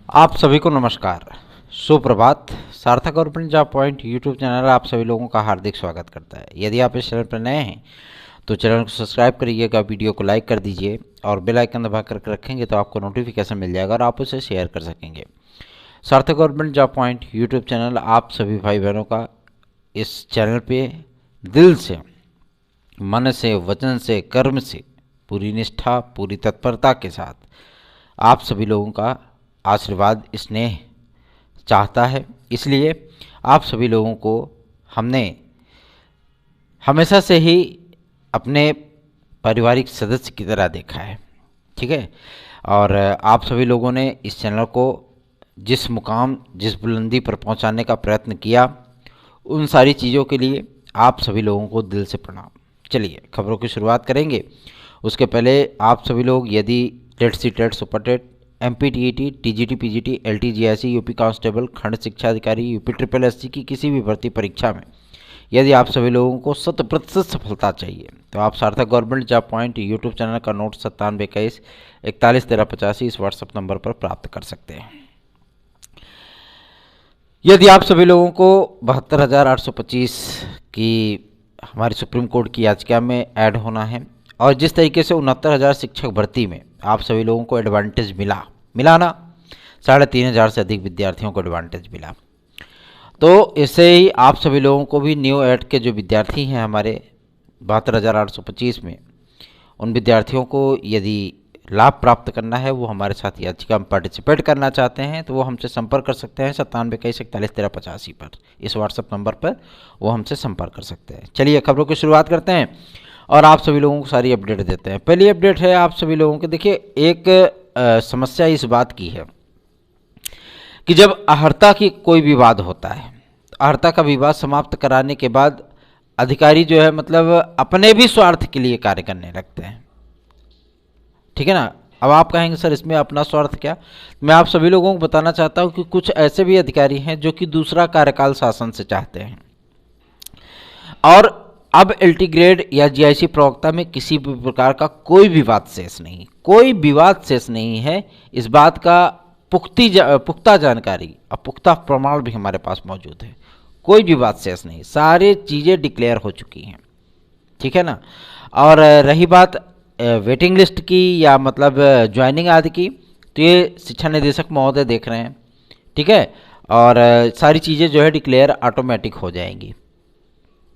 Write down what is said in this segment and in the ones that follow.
आप सभी को नमस्कार, सुप्रभात। सार्थक government job point YouTube channel आप सभी लोगों का हार्दिक स्वागत करता है। यदि आप इस चैनल पर नए हैं तो चैनल को सब्सक्राइब करिएगा, वीडियो को लाइक कर दीजिए और बेल आइकन दबा कर रखेंगे तो आपको नोटिफिकेशन मिल जाएगा और आप उसे शेयर कर सकेंगे। सार्थक government job point YouTube channel आप सभी भाई बहनों का इस चैनल पे दिल से, मन से, वचन से, कर्म से, पूरी निष्ठा, पूरी तत्परता के साथ आप सभी लोगों का आशीर्वाद, स्नेह चाहता है। इसलिए आप सभी लोगों को हमने हमेशा से ही अपने पारिवारिक सदस्य की तरह देखा है, ठीक है। और आप सभी लोगों ने इस चैनल को जिस मुकाम, जिस बुलंदी पर पहुंचाने का प्रयत्न किया, उन सारी चीज़ों के लिए आप सभी लोगों को दिल से प्रणाम। चलिए खबरों की शुरुआत करेंगे। उसके पहले आप सभी लोग यदि TET C TET, super TET, MPTET, TGT, PGT, LT, GIC, UP constable, खंड शिक्षा अधिकारी, यूपी SSS की किसी भी भर्ती परीक्षा में यदि आप सभी लोगों को 100% सफलता चाहिए तो आप सार्थक government job point YouTube channel का नोट 9721411385 इस व्हाट्सएप नंबर पर प्राप्त कर सकते हैं। यदि आप सभी लोगों को 72,825 की हमारी सुप्रीम कोर्ट की याचिका में ऐड होना है और जिस तरीके से 69,000 शिक्षक भर्ती में आप सभी लोगों को एडवांटेज मिला ना, 3,500 से अधिक विद्यार्थियों को एडवांटेज मिला, तो इससे ही आप सभी लोगों को भी न्यू एड के जो विद्यार्थी हैं हमारे 72,825 में, उन विद्यार्थियों को यदि लाभ प्राप्त करना है, वो हमारे साथ याचिका में पार्टिसिपेट करना चाहते हैं तो वो हमसे संपर्क कर सकते हैं 9721411385 पर, इस व्हाट्सएप नंबर पर वो हमसे संपर्क कर सकते हैं। चलिए खबरों की शुरुआत करते हैं और आप सभी लोगों को सारी अपडेट देते हैं। पहली अपडेट है आप सभी लोगों के, देखिए एक समस्या इस बात की है कि जब अहर्ता की कोई विवाद होता है तो अहर्ता का विवाद समाप्त कराने के बाद अधिकारी जो है मतलब अपने भी स्वार्थ के लिए कार्य करने लगते हैं, ठीक है ना। अब आप कहेंगे सर इसमें अपना स्वार्थ क्या? मैं आप सभी लोगों को बताना चाहता हूं कि कुछ ऐसे भी अधिकारी हैं जो कि दूसरा कार्यकाल शासन से चाहते हैं और अब LT ग्रेड या GIC प्रवक्ता में किसी भी प्रकार का कोई विवाद शेष नहीं है। इस बात का पुख्ता जानकारी और पुख्ता प्रमाण भी हमारे पास मौजूद है। कोई विवाद शेष नहीं, सारी चीज़ें डिक्लेयर हो चुकी हैं, ठीक है ना। और रही बात वेटिंग लिस्ट की या मतलब ज्वाइनिंग आदि की, तो ये शिक्षा निदेशक महोदय देख रहे हैं, ठीक है। और सारी चीज़ें जो है डिक्लेयर ऑटोमेटिक हो जाएंगी,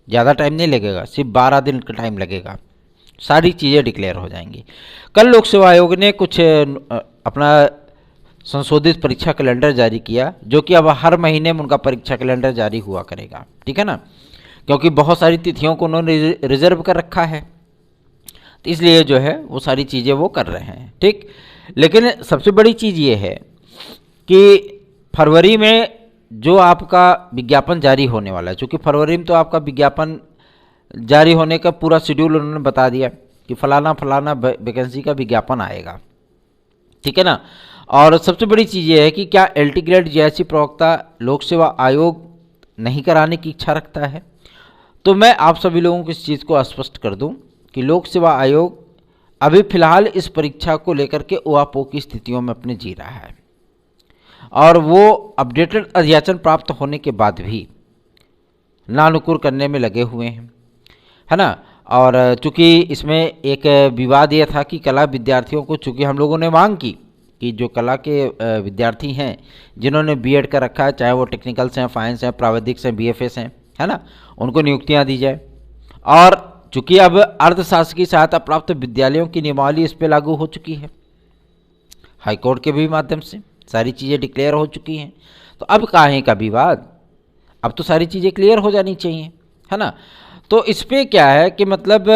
ज़्यादा टाइम नहीं लगेगा, सिर्फ 12 दिन का टाइम लगेगा, सारी चीज़ें डिक्लेयर हो जाएंगी। कल लोक सेवा आयोग ने कुछ अपना संशोधित परीक्षा कैलेंडर जारी किया, जो कि अब हर महीने में उनका परीक्षा कैलेंडर जारी हुआ करेगा, ठीक है ना, क्योंकि बहुत सारी तिथियों को उन्होंने रिजर्व कर रखा है, तो इसलिए जो है वो सारी चीज़ें वो कर रहे हैं, ठीक। लेकिन सबसे बड़ी चीज़ ये है कि फरवरी में जो आपका विज्ञापन जारी होने वाला है, चूँकि फरवरी में तो आपका विज्ञापन जारी होने का पूरा शेड्यूल उन्होंने बता दिया कि फलाना फलाना वैकेंसी का विज्ञापन आएगा, ठीक है ना। और सबसे बड़ी चीज़ ये है कि क्या LT ग्रेड GIC प्रवक्ता लोक सेवा आयोग नहीं कराने की इच्छा रखता है? तो मैं आप सभी लोगों को इस चीज़ को स्पष्ट कर दूं कि लोक सेवा आयोग अभी फिलहाल इस परीक्षा को लेकर के ऊहापोह की स्थितियों में अपने जी रहा है और वो अपडेटेड अधियाचन प्राप्त होने के बाद भी नानुकुर करने में लगे हुए हैं, है ना। और चूँकि इसमें एक विवाद यह था कि कला विद्यार्थियों को, चूँकि हम लोगों ने मांग की कि जो कला के विद्यार्थी हैं जिन्होंने B.Ed कर रखा है, चाहे वो टेक्निकल्स हैं, फाइनेंस हैं, प्राविधिक हैं, BFS हैं, है ना, उनको नियुक्तियां दी जाए। और चूँकि अब अर्धशासकीय सहायता प्राप्त विद्यालयों की नियमावली इस पर लागू हो चुकी है, हाईकोर्ट के भी माध्यम से सारी चीज़ें डिक्लेयर हो चुकी हैं, तो अब काहे का विवाद, अब तो सारी चीज़ें क्लियर हो जानी चाहिए, है ना। तो इस पर क्या है कि मतलब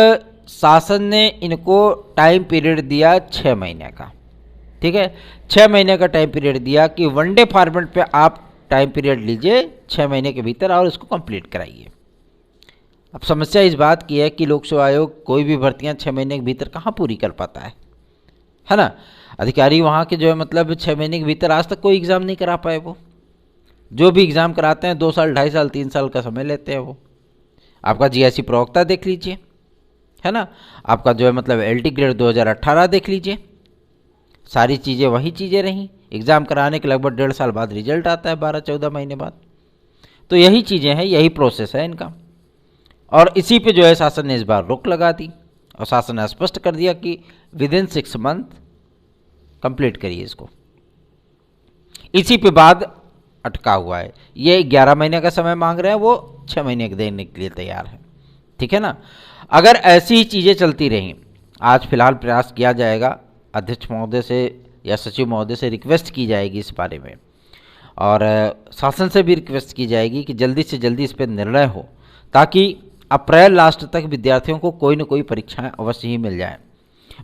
शासन ने इनको टाइम पीरियड दिया 6 महीने का, ठीक है, 6 महीने का टाइम पीरियड दिया कि वनडे फॉर्मेट पे आप टाइम पीरियड लीजिए 6 महीने के भीतर और इसको कंप्लीट कराइए। अब समस्या इस बात की है कि लोक सेवा आयोग कोई भी भर्तियां 6 महीने के भीतर कहाँ पूरी कर पाता है ना। अधिकारी वहाँ के जो है मतलब 6 महीने के भीतर आज तक कोई एग्ज़ाम नहीं करा पाए। वो जो भी एग्ज़ाम कराते हैं 2 साल, 2.5 साल, 3 साल का समय लेते हैं। वो आपका GIC प्रवक्ता देख लीजिए, है ना, आपका जो है मतलब LT ग्रेड 2018 देख लीजिए, सारी चीज़ें वही चीज़ें रहीं। एग्ज़ाम कराने के लगभग 1.5 साल बाद रिजल्ट आता है, 12-14 महीने बाद। तो यही चीज़ें हैं, यही प्रोसेस है इनका। और इसी पे जो है शासन ने इस बार रोक लगा दी और शासन ने स्पष्ट कर दिया कि विदिन 6 मंथ कंप्लीट करिए इसको। इसी पे बाद अटका हुआ है। ये 11 महीने का समय मांग रहे हैं, वो 6 महीने के देने के लिए तैयार है। ठीक है ना। अगर ऐसी ही चीज़ें चलती रहीं, आज फिलहाल प्रयास किया जाएगा, अध्यक्ष महोदय से या सचिव महोदय से रिक्वेस्ट की जाएगी इस बारे में, और शासन से भी रिक्वेस्ट की जाएगी कि जल्दी से जल्दी इस पर निर्णय हो, ताकि अप्रैल लास्ट तक विद्यार्थियों को कोई न कोई परीक्षाएं अवश्य ही मिल जाएं।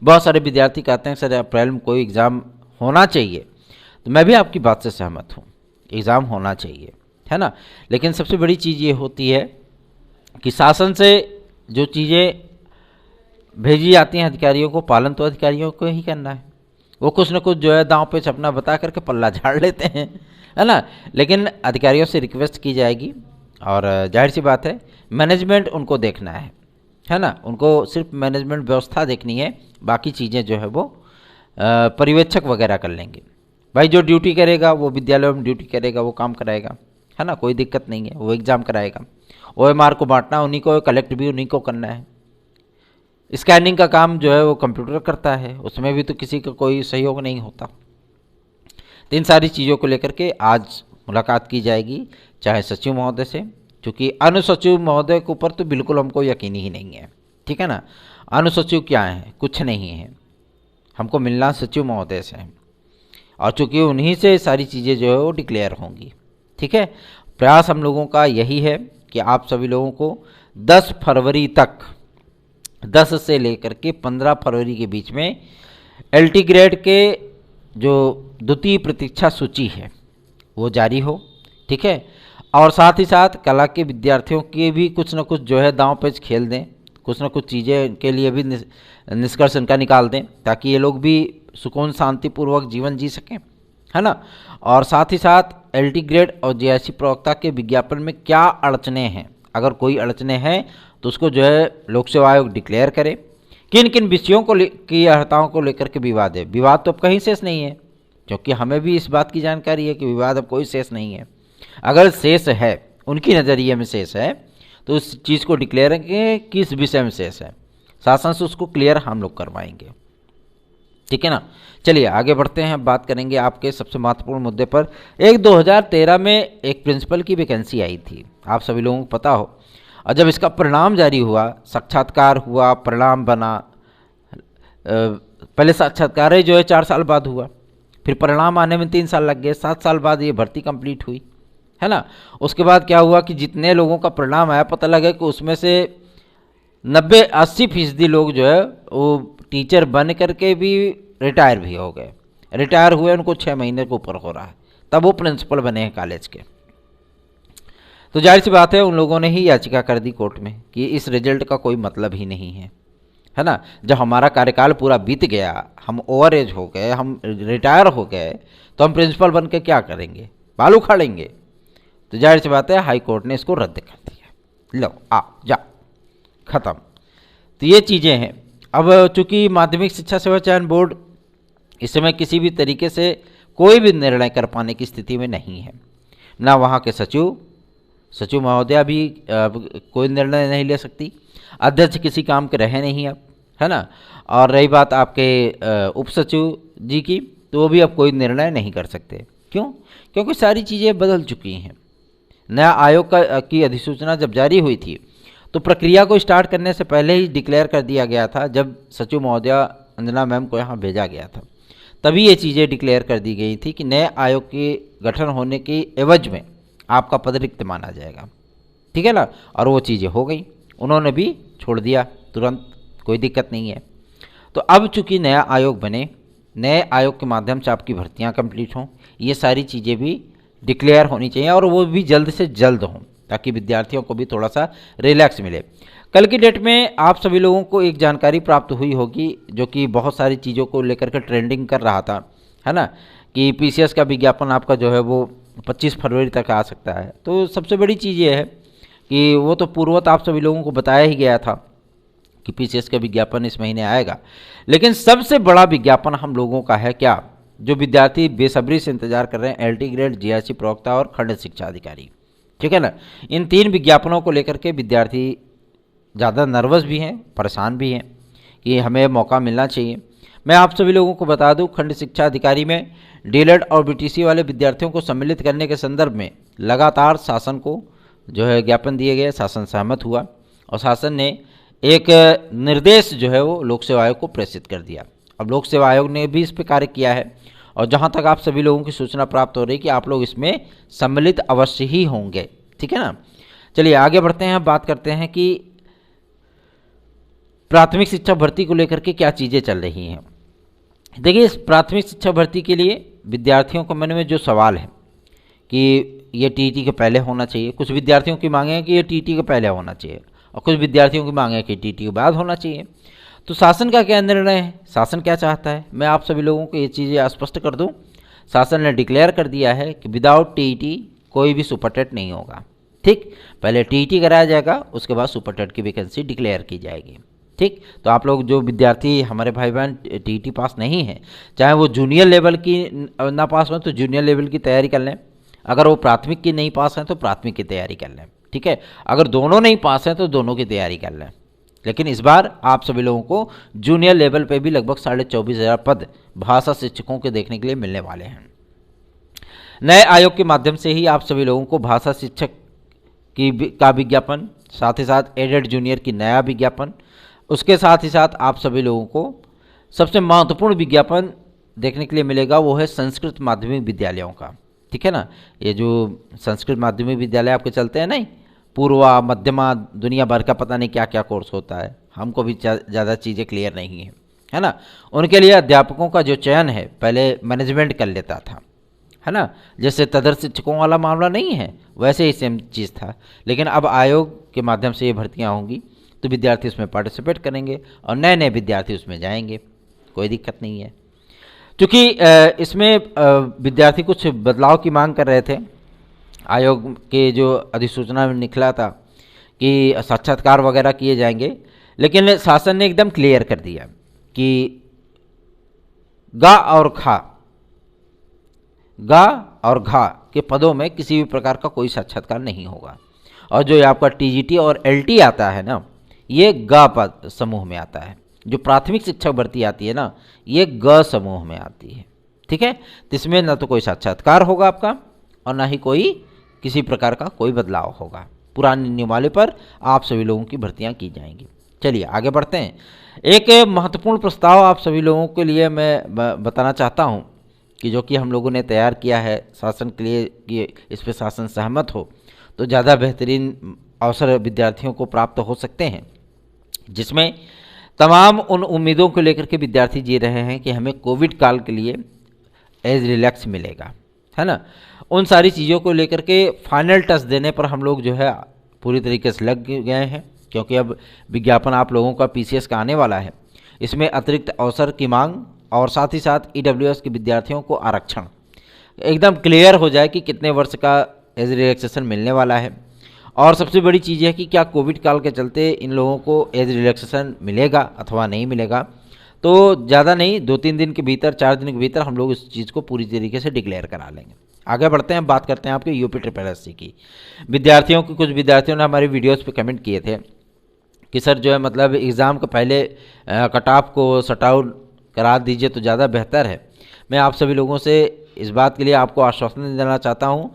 बहुत सारे विद्यार्थी कहते हैं सर अप्रैल में कोई एग्ज़ाम होना चाहिए, तो मैं भी आपकी बात से सहमत हूँ, एग्ज़ाम होना चाहिए, है ना। लेकिन सबसे बड़ी चीज़ ये होती है कि शासन से जो चीज़ें भेजी जाती हैं अधिकारियों को, पालन तो अधिकारियों को ही करना है। वो कुछ न कुछ जो है दांव पे सपना बता करके पल्ला झाड़ लेते हैं, है ना। लेकिन अधिकारियों से रिक्वेस्ट की जाएगी, और जाहिर सी बात है मैनेजमेंट उनको देखना है ना। उनको सिर्फ मैनेजमेंट व्यवस्था देखनी है, बाकी चीज़ें जो है वो पर्यवेक्षक वगैरह कर लेंगे। भाई जो ड्यूटी करेगा वो विद्यालय में ड्यूटी करेगा, वो काम कराएगा, है ना, कोई दिक्कत नहीं है, वो एग्ज़ाम कराएगा। OMR को बांटना उन्हीं को, कलेक्ट भी उन्हीं को करना है। स्कैनिंग का काम जो है वो कंप्यूटर करता है, उसमें भी तो किसी का कोई सहयोग नहीं होता। तो इन सारी चीज़ों को लेकर के आज मुलाकात की जाएगी, चाहे सचिव महोदय से, क्योंकि अनुसचिव महोदय के ऊपर तो बिल्कुल हमको यकीन ही नहीं है। ठीक है ना। अनुसचिव क्या है, कुछ नहीं है, हमको मिलना सचिव महोदय से है, और चूँकि उन्हीं से सारी चीज़ें जो है वो डिक्लेयर होंगी। ठीक है। प्रयास हम लोगों का यही है कि आप सभी लोगों को 10 फरवरी तक, 10 से लेकर के 15 फरवरी के बीच में LT ग्रेड के जो द्वितीय प्रतीक्षा सूची है वो जारी हो। ठीक है। और साथ ही साथ कला के विद्यार्थियों के भी कुछ न कुछ जो है दांव पेच खेल दें, कुछ न कुछ चीज़ें इनके लिए भी निष्कर्ष इनका निकाल दें, ताकि ये लोग भी सुकून शांतिपूर्वक जीवन जी सकें, है ना। और साथ ही साथ LT ग्रेड और JIC प्रवक्ता के विज्ञापन में क्या अड़चने हैं, अगर कोई अड़चने हैं तो उसको जो है लोक सेवा आयोग डिक्लेयर करे। किन किन विषयों को की अर्हताओं को लेकर के विवाद है, विवाद तो अब कहीं शेष नहीं है, क्योंकि हमें भी इस बात की जानकारी है कि विवाद अब कोई शेष नहीं है। अगर शेष है, उनकी नज़रिए में शेष है, तो उस चीज़ को डिक्लेयर करेंगे किस विषय में शेष है, शासन से उसको क्लियर हम लोग करवाएंगे। ठीक है ना। चलिए आगे बढ़ते हैं, बात करेंगे आपके सबसे महत्वपूर्ण मुद्दे पर। 2013 में एक प्रिंसिपल की वैकेंसी आई थी, आप सभी लोगों को पता हो, और जब इसका परिणाम जारी हुआ, साक्षात्कार हुआ, परिणाम बना, पहले साक्षात्कार ही जो है 4 साल बाद हुआ, फिर परिणाम आने में 3 साल लग गए, 7 साल बाद ये भर्ती कंप्लीट हुई, है ना। उसके बाद क्या हुआ कि जितने लोगों का परिणाम आया, पता लगा कि उसमें से 90-80% लोग जो है वो टीचर बन करके भी रिटायर भी हो गए। रिटायर हुए, उनको 6 महीने के ऊपर हो रहा है, तब वो प्रिंसिपल बने हैं कॉलेज के। तो जाहिर सी बात है उन लोगों ने ही याचिका कर दी कोर्ट में कि इस रिजल्ट का कोई मतलब ही नहीं है ना। जब हमारा कार्यकाल पूरा बीत गया, हम ओवर एज हो गए, हम रिटायर हो गए, तो हम प्रिंसिपल बन के क्या करेंगे, बाल उखाड़ेंगे। तो जाहिर सी बात है हाई कोर्ट ने इसको रद्द कर दिया, लो आ जा ख़त्म। तो ये चीज़ें हैं। अब चूँकि माध्यमिक शिक्षा सेवा चयन बोर्ड इस समय किसी भी तरीके से कोई भी निर्णय कर पाने की स्थिति में नहीं है, ना वहाँ के सचिव महोदया भी कोई निर्णय नहीं ले सकती, अध्यक्ष किसी काम के रहे नहीं अब, है ना। और रही बात आपके उप सचिव जी की, तो वो भी अब कोई निर्णय नहीं कर सकते। क्यों? क्योंकि सारी चीज़ें बदल चुकी हैं। नया आयोग की अधिसूचना जब जारी हुई थी, तो प्रक्रिया को स्टार्ट करने से पहले ही डिक्लेयर कर दिया गया था, जब सचिव महोदया अंजना मैम को यहाँ भेजा गया था, तभी ये चीज़ें डिक्लेयर कर दी गई थी कि नए आयोग के गठन होने की एवज में आपका पद रिक्त माना जाएगा। ठीक है ना। और वो चीज़ें हो गई, उन्होंने भी छोड़ दिया तुरंत, कोई दिक्कत नहीं है। तो अब चूँकि नया आयोग बने, नए आयोग के माध्यम से आपकी भर्तियाँ कंप्लीट हों, ये सारी चीज़ें भी डिक्लेयर होनी चाहिए, और वो भी जल्द से जल्द हों, ताकि विद्यार्थियों को भी थोड़ा सा रिलैक्स मिले। कल की डेट में आप सभी लोगों को एक जानकारी प्राप्त हुई होगी, जो कि बहुत सारी चीज़ों को लेकर के ट्रेंडिंग कर रहा था, है ना, कि PCS का विज्ञापन आपका जो है वो 25 फरवरी तक आ सकता है। तो सबसे बड़ी चीज़ ये है कि वो तो पूर्वत आप सभी लोगों को बताया ही गया था कि पीसीएस का विज्ञापन इस महीने आएगा। लेकिन सबसे बड़ा विज्ञापन हम लोगों का है क्या, जो विद्यार्थी बेसब्री से इंतजार कर रहे हैं, एलटी ग्रेड, जीआरसी प्रवक्ता और खंड शिक्षा अधिकारी, ठीक है ना। इन 3 विज्ञापनों को लेकर के विद्यार्थी ज़्यादा नर्वस भी हैं, परेशान भी हैं कि हमें मौका मिलना चाहिए। मैं आप सभी लोगों को बता दूं, खंड शिक्षा अधिकारी में डीएलएड और बीटीसी वाले विद्यार्थियों को सम्मिलित करने के संदर्भ में लगातार शासन को जो है ज्ञापन दिए गए, शासन सहमत हुआ और शासन ने एक निर्देश जो है वो लोक सेवा आयोग को प्रेषित कर दिया। अब लोक सेवा आयोग ने भी इस पर कार्य किया है और जहाँ तक आप सभी लोगों की सूचना प्राप्त हो रही है कि आप लोग इसमें सम्मिलित अवश्य ही होंगे, ठीक है ना। चलिए आगे बढ़ते हैं, बात करते हैं कि प्राथमिक शिक्षा भर्ती को लेकर के क्या चीज़ें चल रही हैं। देखिए, इस प्राथमिक शिक्षा भर्ती के लिए विद्यार्थियों के मन में जो सवाल है कि ये टीईटी के पहले होना चाहिए, कुछ विद्यार्थियों की मांगे हैं कि ये टीईटी के पहले होना चाहिए और कुछ विद्यार्थियों की मांगे हैं कि टीईटी के बाद होना चाहिए। तो शासन का क्या निर्णय है, शासन क्या चाहता है, मैं आप सभी लोगों को ये चीज़ें स्पष्ट कर दूं। शासन ने डिक्लेयर कर दिया है कि विदाउट टीईटी कोई भी सुपर टेट नहीं होगा, ठीक। पहले टीईटी कराया जाएगा, उसके बाद सुपर टेट की वैकेंसी डिक्लेयर की जाएगी, ठीक। तो आप लोग जो विद्यार्थी हमारे भाई बहन टीईटी पास नहीं हैं, चाहे वो जूनियर लेवल की ना पास हो तो जूनियर लेवल की तैयारी कर लें, अगर वो प्राथमिक की नहीं पास हैं तो प्राथमिक की तैयारी कर लें, ठीक है। अगर दोनों नहीं पास हैं तो दोनों की तैयारी कर लें। लेकिन इस बार आप सभी लोगों को जूनियर लेवल पे भी लगभग 24,500 पद भाषा शिक्षकों के देखने के लिए मिलने वाले हैं। नए आयोग के माध्यम से ही आप सभी लोगों को भाषा शिक्षक का विज्ञापन, साथ ही साथ एडेड जूनियर की नया विज्ञापन, उसके साथ ही साथ आप सभी लोगों को सबसे महत्वपूर्ण विज्ञापन देखने के लिए मिलेगा, वो है संस्कृत माध्यमिक विद्यालयों का, ठीक है ना। ये जो संस्कृत माध्यमिक विद्यालय आपके चलते हैं नहीं, पूर्वा, मध्यमा, दुनिया भर का पता नहीं क्या क्या कोर्स होता है, हमको भी ज़्यादा चीज़ें क्लियर नहीं है, है ना। उनके लिए अध्यापकों का जो चयन है पहले मैनेजमेंट कर लेता था, है ना, जैसे तदर शिक्षकों वाला मामला नहीं है, वैसे ही सेम चीज़ था। लेकिन अब आयोग के माध्यम से ये भर्तियाँ होंगी तो विद्यार्थी उसमें पार्टिसिपेट करेंगे और नए नए विद्यार्थी उसमें जाएंगे, कोई दिक्कत नहीं है। क्योंकि इसमें विद्यार्थी कुछ बदलाव की मांग कर रहे थे, आयोग के जो अधिसूचना में निकला था कि साक्षात्कार वगैरह किए जाएंगे, लेकिन शासन ने एकदम क्लियर कर दिया कि गा और घा के पदों में किसी भी प्रकार का कोई साक्षात्कार नहीं होगा। और जो आपका टीजीटी और एलटी आता है ना, ये ग पद समूह में आता है। जो प्राथमिक शिक्षक भर्ती आती है ना, ये ग समूह में आती है, ठीक है। तो इसमें ना तो कोई साक्षात्कार होगा आपका और ना ही कोई किसी प्रकार का कोई बदलाव होगा, पुराने नियमावली पर आप सभी लोगों की भर्तियां की जाएंगी। चलिए आगे बढ़ते हैं। एक महत्वपूर्ण प्रस्ताव आप सभी लोगों के लिए मैं बताना चाहता हूं कि जो कि हम लोगों ने तैयार किया है शासन के लिए कि इस पर शासन सहमत हो तो ज़्यादा बेहतरीन अवसर विद्यार्थियों को प्राप्त हो सकते हैं, जिसमें तमाम उन उम्मीदों को लेकर के विद्यार्थी जी रहे हैं कि हमें कोविड काल के लिए एज रिलैक्स मिलेगा, है ना। उन सारी चीज़ों को लेकर के फाइनल टच देने पर हम लोग जो है पूरी तरीके से लग गए हैं, क्योंकि अब विज्ञापन आप लोगों का पीसीएस का आने वाला है। इसमें अतिरिक्त अवसर की मांग और साथ ही साथ ईडब्ल्यूएस के विद्यार्थियों को आरक्षण एकदम क्लियर हो जाए कि कितने वर्ष का एज रिलैक्सेशन मिलने वाला है। और सबसे बड़ी चीज़ है कि क्या कोविड काल के चलते इन लोगों को एज रिलैक्सेशन मिलेगा अथवा नहीं मिलेगा। तो ज़्यादा नहीं, 2-3 दिन के भीतर, 4 दिन के भीतर हम लोग इस चीज़ को पूरी तरीके से डिक्लेयर करा लेंगे। आगे बढ़ते हैं, बात करते हैं आपके यूपी ट्रिपल एससी की। विद्यार्थियों की, कुछ विद्यार्थियों ने हमारी वीडियोस पे कमेंट किए थे कि सर जो है मतलब एग्ज़ाम के पहले कट ऑफ को शट आउट करा दीजिए तो ज़्यादा बेहतर है। मैं आप सभी लोगों से इस बात के लिए आपको आश्वासन देना चाहता हूँ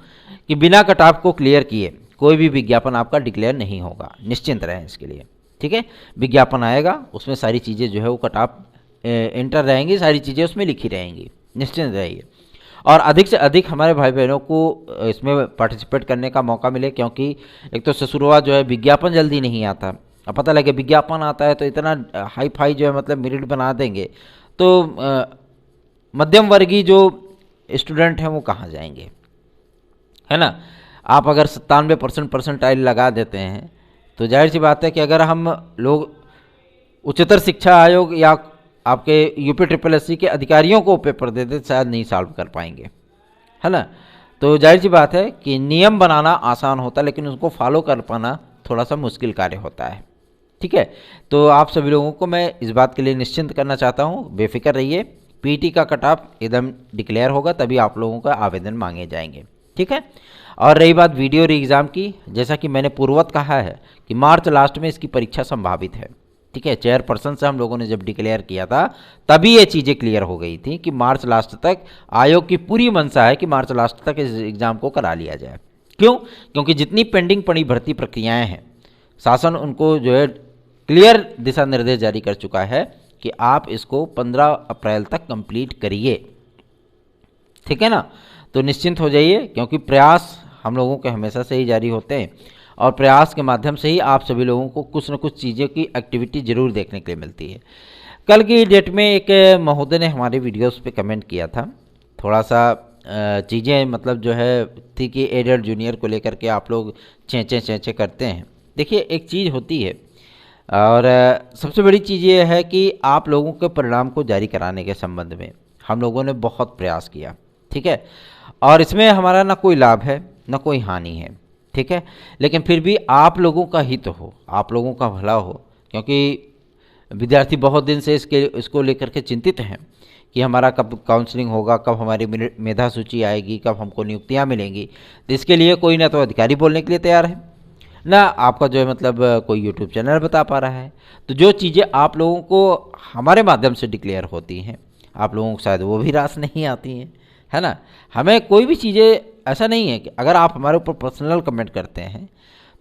कि बिना कट ऑफ को क्लियर किए कोई भी विज्ञापन आपका डिक्लेयर नहीं होगा, निश्चिंत रहें इसके लिए, ठीक है। विज्ञापन आएगा, उसमें सारी चीज़ें जो है वो कट ऑफ एंटर रहेंगी, सारी चीज़ें उसमें लिखी रहेंगी, निश्चिंत रहिए। और अधिक से अधिक हमारे भाई बहनों को इसमें पार्टिसिपेट करने का मौका मिले, क्योंकि एक तो शुरुआत जो है विज्ञापन जल्दी नहीं आता। अब पता लगे विज्ञापन आता है तो इतना हाई फाई जो है मतलब मेरिट बना देंगे तो मध्यम वर्गीय जो स्टूडेंट हैं वो कहाँ जाएंगे, है ना। आप अगर 97% परसेंटाइल लगा देते हैं तो जाहिर सी बात है कि अगर हम लोग उच्चतर शिक्षा आयोग या आपके यूपी ट्रिपल एससी के अधिकारियों को पेपर देते शायद नहीं सॉल्व कर पाएंगे, है ना। तो जाहिर सी बात है कि नियम बनाना आसान होता है लेकिन उसको फॉलो कर पाना थोड़ा सा मुश्किल कार्य होता है, ठीक। ठीक है। तो आप सभी लोगों को मैं इस बात के लिए निश्चिंत करना चाहता हूँ, बेफिक्र रहिए, पीटी का कट ऑफ एकदम डिक्लेयर होगा तभी आप लोगों का आवेदन मांगे जाएंगे, ठीक है। और रही बात वीडियो री एग्ज़ाम की, जैसा कि मैंने पूर्वत कहा है कि मार्च लास्ट में इसकी परीक्षा संभावित है, ठीक है। चेयरपर्सन से हम लोगों ने जब डिक्लेयर किया था तभी ये चीज़ें क्लियर हो गई थी कि मार्च लास्ट तक आयोग की पूरी मंशा है कि मार्च लास्ट तक इस एग्ज़ाम को करा लिया जाए। क्यों? क्योंकि जितनी पेंडिंग पड़ी भर्ती प्रक्रियाएं हैं, शासन उनको जो है क्लियर दिशा निर्देश जारी कर चुका है कि आप इसको 15 अप्रैल तक कंप्लीट करिए, ठीक है ना। तो निश्चिंत हो जाइए, क्योंकि प्रयास हम लोगों के हमेशा से ही जारी होते हैं और प्रयास के माध्यम से ही आप सभी लोगों को कुछ न कुछ चीज़ों की एक्टिविटी जरूर देखने के लिए मिलती है। कल की डेट में एक महोदय ने हमारे वीडियोस पे कमेंट किया था, थोड़ा सा चीज़ें मतलब जो है थी कि एडल्ट जूनियर को लेकर के आप लोग चेंचे करते हैं। देखिए एक चीज़ होती है और सबसे बड़ी चीज़ ये है कि आप लोगों के परिणाम को जारी कराने के संबंध में हम लोगों ने बहुत प्रयास किया, ठीक है। और इसमें हमारा ना कोई लाभ है ना कोई हानि है, ठीक है। लेकिन फिर भी आप लोगों का हित हो, आप लोगों का भला हो, क्योंकि विद्यार्थी बहुत दिन से इसको लेकर के चिंतित हैं कि हमारा कब काउंसलिंग होगा, कब हमारी मेधा सूची आएगी, कब हमको नियुक्तियां मिलेंगी। तो इसके लिए कोई ना तो अधिकारी बोलने के लिए तैयार है, ना आपका जो है मतलब कोई यूट्यूब चैनल बता पा रहा है। तो जो चीज़ें आप लोगों को हमारे माध्यम से डिक्लेयर होती हैं, आप लोगों को शायद वो भी रास नहीं आती हैं, है ना। हमें कोई भी चीज़ें ऐसा नहीं है कि अगर आप हमारे ऊपर पर्सनल कमेंट करते हैं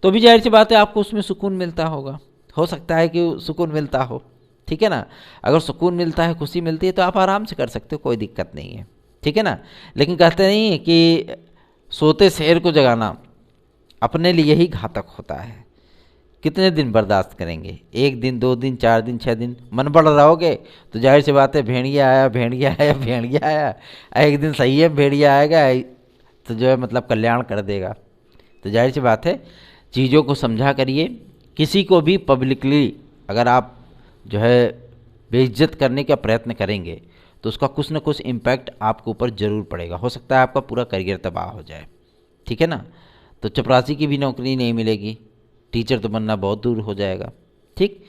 तो भी जाहिर सी बात है आपको उसमें सुकून मिलता होगा, हो सकता है कि सुकून मिलता हो, ठीक है ना। अगर सुकून मिलता है, खुशी मिलती है तो आप आराम से कर सकते हो, कोई दिक्कत नहीं है, ठीक है ना। लेकिन कहते नहीं है कि सोते शेर को जगाना अपने लिए ही घातक होता है। कितने दिन बर्दाश्त करेंगे? 1 दिन, 2 दिन, 4 दिन, 6 दिन मन बढ़ रहोगे तो जाहिर सी बात है भेड़िया आया, भेड़िया आया, भेड़िया आया, एक दिन सही है भेड़िया आएगा तो जो है मतलब कल्याण कर देगा। तो जाहिर सी बात है चीज़ों को समझा करिए। किसी को भी पब्लिकली अगर आप जो है बेइज्जत करने का प्रयत्न करेंगे तो उसका कुछ न कुछ इम्पैक्ट आपके ऊपर ज़रूर पड़ेगा, हो सकता है आपका पूरा करियर तबाह हो जाए, ठीक है ना। तो चपरासी की भी नौकरी नहीं मिलेगी, टीचर तो बनना बहुत दूर हो जाएगा, ठीक।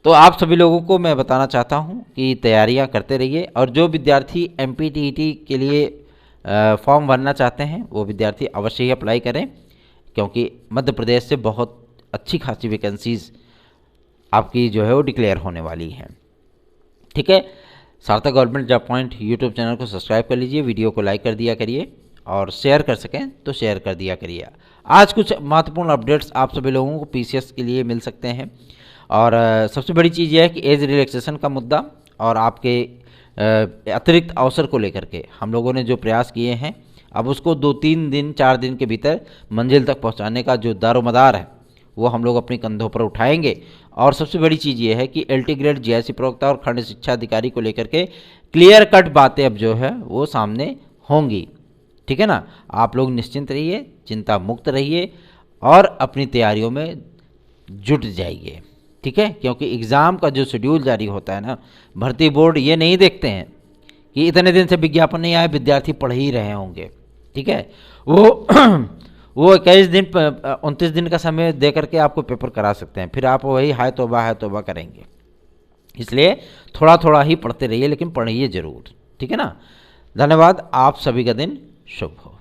तो आप सभी लोगों को मैं बताना चाहता हूं कि तैयारियां करते रहिए और जो विद्यार्थी MPTET के लिए फॉर्म भरना चाहते हैं वो विद्यार्थी अवश्य ही अप्लाई करें, क्योंकि मध्य प्रदेश से बहुत अच्छी खासी वैकेंसीज आपकी जो है वो डिक्लेयर होने वाली हैं, ठीक है। सार्थक government job point YouTube channel को सब्सक्राइब कर लीजिए, वीडियो को लाइक कर दिया करिए और शेयर कर सकें तो शेयर कर दिया करिए। आज कुछ महत्वपूर्ण अपडेट्स आप सभी लोगों को PCS के लिए मिल सकते हैं और सबसे बड़ी चीज़ यह है कि एज रिलैक्सेशन का मुद्दा और आपके अतिरिक्त अवसर को लेकर के हम लोगों ने जो प्रयास किए हैं अब उसको 2-3 दिन 4 दिन के भीतर मंजिल तक पहुंचाने का जो दारोमदार है वो हम लोग अपने कंधों पर उठाएंगे। और सबसे बड़ी चीज़ ये है कि LT ग्रेड GIC प्रवक्ता और खंड शिक्षा अधिकारी को लेकर के क्लियर कट बातें अब जो है वो सामने होंगी, ठीक है ना। आप लोग निश्चिंत रहिए, चिंता मुक्त रहिए और अपनी तैयारियों में जुट जाइए, ठीक है। क्योंकि एग्ज़ाम का जो शेड्यूल जारी होता है ना, भर्ती बोर्ड ये नहीं देखते हैं कि इतने दिन से विज्ञापन नहीं आया, विद्यार्थी पढ़ ही रहे होंगे, ठीक है। वो 21 दिन 29 दिन का समय दे करके आपको पेपर करा सकते हैं, फिर आप वही हाय तौबा करेंगे। इसलिए थोड़ा थोड़ा ही पढ़ते रहिए, लेकिन पढ़िए ज़रूर, ठीक है ना। धन्यवाद। आप सभी का दिन शुभ हो।